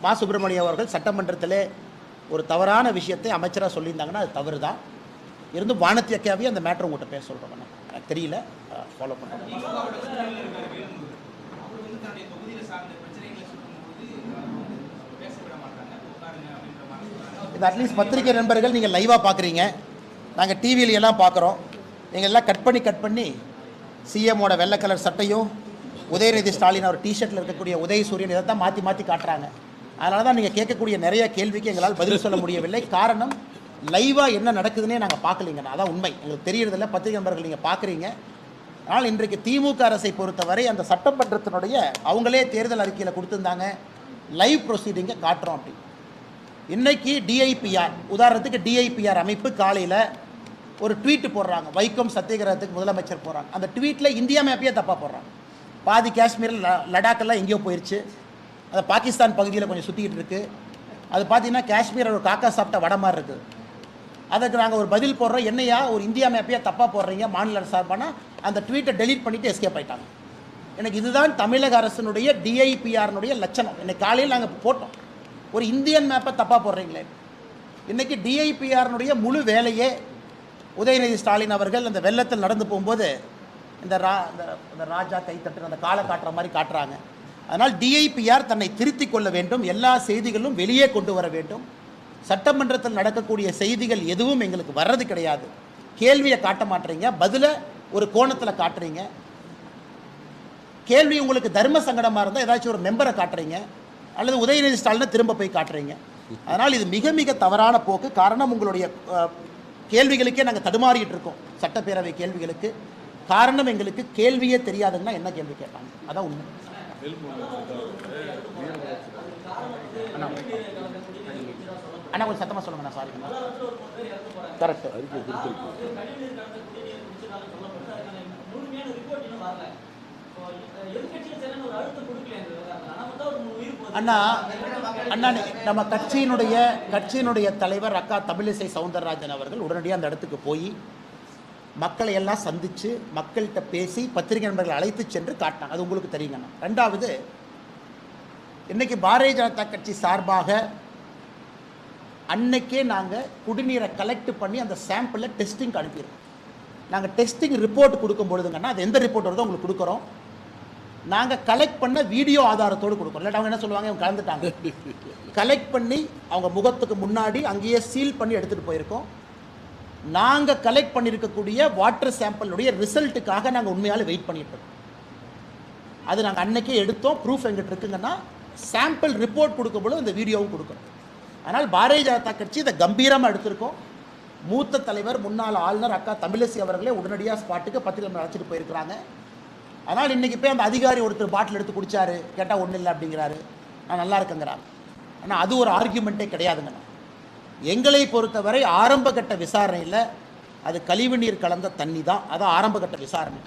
மா சுப்பிரமணியம் அவர்கள் சட்டமன்றத்தில் ஒரு தவறான விஷயத்தை அமைச்சராக சொல்லியிருந்தாங்கன்னா அது தவறு தான். இருந்து வானத்தி அக்காவே அந்த மேட்ரு உங்கள்கிட்ட பேச சொல்கிறேங்கண்ணா. எனக்கு தெரியல, ஃபாலோ பண்ணுறேன். இது அட்லீஸ்ட் பத்திரிகை நண்பர்கள் நீங்கள் லைவாக பார்க்குறீங்க, நாங்கள் டிவியில எல்லாம் பார்க்குறோம். நீங்கள் எல்லாம் கட் பண்ணி சிஎம்மோட வெள்ளை கலர் சட்டையும் உதயநிதி ஸ்டாலின் அவர் டிஷர்ட்டில் இருக்கக்கூடிய உதயசூரியன் இதை தான் மாற்றி காட்டுறாங்க. அதனால தான் நீங்கள் கேட்கக்கூடிய நிறைய கேள்விக்கு எங்களால் பதில் சொல்ல முடியவில்லை. காரணம், லைவாக என்ன நடக்குதுன்னே நாங்கள் பார்க்கலிங்கண்ணா. அதான் உண்மை. எங்களுக்கு தெரியறதில்ல, பத்திரிகை நண்பர்கள் நீங்கள் பார்க்குறீங்க. ஆனால் இன்றைக்கு திமுக அரசை பொறுத்தவரை அந்த சட்டமன்றத்தினுடைய அவங்களே தேர்தல் அறிக்கையில் கொடுத்துருந்தாங்க, லைவ் ப்ரொசீடிங்கை காட்டுறோம் அப்படி. இன்றைக்கி டிஐபிஆர், உதாரணத்துக்கு டிஐபிஆர் அமைப்பு காலையில் ஒரு ட்வீட்டு போடுறாங்க, வைக்கம் சத்தியகிரகத்துக்கு முதலமைச்சர் போகிறாங்க. அந்த ட்வீட்டில் இந்தியா மேப்பையே தப்பாக போடுறாங்க. பாதி காஷ்மீரில் லடாக்கெல்லாம் எங்கேயோ போயிடுச்சு, அது பாகிஸ்தான் பகுதியில் கொஞ்சம் சுற்றிக்கிட்டு இருக்குது. அது பார்த்தீங்கன்னா காஷ்மீர் ஒரு காக்கா சாப்பிட்ட வட மாதிரி இருக்குது. அதுக்கு நாங்கள் ஒரு பதில் போடுறோம், என்னையா ஒரு இந்தியா மேப்பையே தப்பாக போடுறீங்க மாநில அரசு சார்பானா அந்த ட்வீட்டை டெலீட் பண்ணிவிட்டு எஸ்கேப் ஆகிட்டாங்க. எனக்கு இதுதான் தமிழக அரசினுடைய டிஐபிஆர்னுடைய லட்சணம். இன்னைக்கு காலையில் நாங்கள் போட்டோம், ஒரு இந்தியன் மேப்பை தப்பாக போடுறீங்களே. இன்றைக்கி டிஐபிஆர்னுடைய முழு வேலையே உதயநிதி ஸ்டாலின் அவர்கள் அந்த வெள்ளத்தில் நடந்து போகும்போது இந்த ராஜா கைத்தட்டு அந்த காலை காட்டுற மாதிரி காட்டுறாங்க. அதனால் டிஐபிஆர் தன்னை திருத்தி கொள்ள வேண்டும், எல்லா செய்திகளும் வெளியே கொண்டு வர வேண்டும். சட்டமன்றத்தில் நடக்கக்கூடிய செய்திகள் எதுவும் எங்களுக்கு வர்றது கிடையாது. கேள்வியை காட்ட மாட்டீங்க, பதிலை ஒரு கோணத்தில் காட்டுறீங்க. கேள்வி உங்களுக்கு தர்ம சங்கடமாக இருந்தால் ஏதாச்சும் ஒரு மெம்பரை காட்டுறீங்க, அல்லது உதயநிதி ஸ்டாலினை திரும்ப போய் காட்டுறீங்க. அதனால் இது மிக மிக தவறான போக்கு. காரணம், உங்களுடைய கேள்விகளுக்கே நாங்கள் தடுமாறிட்டு இருக்கோம். சட்டப்பேரவை கேள்விகளுக்கு காரணம் எங்களுக்கு கேள்வியே தெரியாதுன்னா என்ன கேள்வி கேட்பாங்க, அதான் உண்மை. அண்ணா கொஞ்சம் சத்தமாக சொல்லுங்கண்ணா. சாரிங்கண்ணா, கரெக்ட். அண்ணா அண்ணா நம்ம கட்சியினுடைய தலைவர் அக்கா தமிழிசை சவுந்தரராஜன் அவர்கள் உடனடியாக அந்த இடத்துக்கு போய் மக்களை எல்லாம் சந்தித்து மக்கள்கிட்ட பேசி பத்திரிகை நண்பர்களை அழைத்து சென்று காட்டினாங்க. அது உங்களுக்கு தெரியுங்கண்ணா. ரெண்டாவது, இன்றைக்கி பாரதிய ஜனதா கட்சி சார்பாக அன்னைக்கே நாங்கள் குடிநீரை கலெக்ட் பண்ணி அந்த சாம்பிளை டெஸ்டிங் அனுப்பிடுறோம். நாங்கள் டெஸ்டிங் ரிப்போர்ட் கொடுக்கும் பொழுதுங்கன்னா அது எந்த ரிப்போர்ட் வருதோ உங்களுக்கு கொடுக்குறோம். நாங்கள் கலெக்ட் பண்ண வீடியோ ஆதாரத்தோடு கொடுக்குறோம். இல்லாட்டி அவங்க என்ன சொல்லுவாங்க, இவங்க கலந்துட்டாங்க. கலெக்ட் பண்ணி அவங்க முகத்துக்கு முன்னாடி அங்கேயே சீல் பண்ணி எடுத்துகிட்டு போயிருக்கோம். நாங்கள் கலெக்ட் பண்ணியிருக்கக்கூடிய வாட்டர் சாம்பிளுடைய ரிசல்ட்டுக்காக நாங்கள் உண்மையால் வெயிட் பண்ணிட்டு இருக்கோம். அது நாங்கள் அன்னைக்கே எடுத்தோம், ப்ரூஃப் எங்கிட்ட இருக்குங்கன்னா சாம்பிள் ரிப்போர்ட் கொடுக்கும்போது அந்த வீடியோவும் கொடுக்குறோம். அதனால் பாரதிய ஜனதா கட்சி இதை கம்பீரமாக எடுத்திருக்கோம். மூத்த தலைவர் முன்னாள் ஆளுநர் அக்கா தமிழிசை அவர்களே உடனடியாக ஸ்பாட்டுக்கு பத்திரிகை அழைச்சிட்டு போயிருக்கிறாங்க. அதனால் இன்றைக்கி போய் அந்த அதிகாரி ஒருத்தர் பாட்டில் எடுத்து குடித்தாரு, கேட்டால் ஒன்றும் இல்லை அப்படிங்கிறாரு, நான் நல்லா இருக்குங்கிறாரு. ஆனால் அது ஒரு ஆர்கியூமெண்ட்டே கிடையாதுங்கண்ணா. எங்களை பொறுத்தவரை ஆரம்ப கட்ட விசாரணையில் அது கழிவு நீர் கலந்த தண்ணி தான், அதான் ஆரம்ப கட்ட விசாரணை.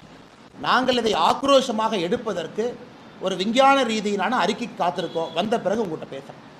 நாங்கள் இதை ஆக்ரோஷமாக எடுப்பதற்கு ஒரு விஞ்ஞான ரீதியிலான அறிக்கை காத்திருக்கோம். வந்த பிறகு உங்கள்கிட்ட பேசுகிறேன்.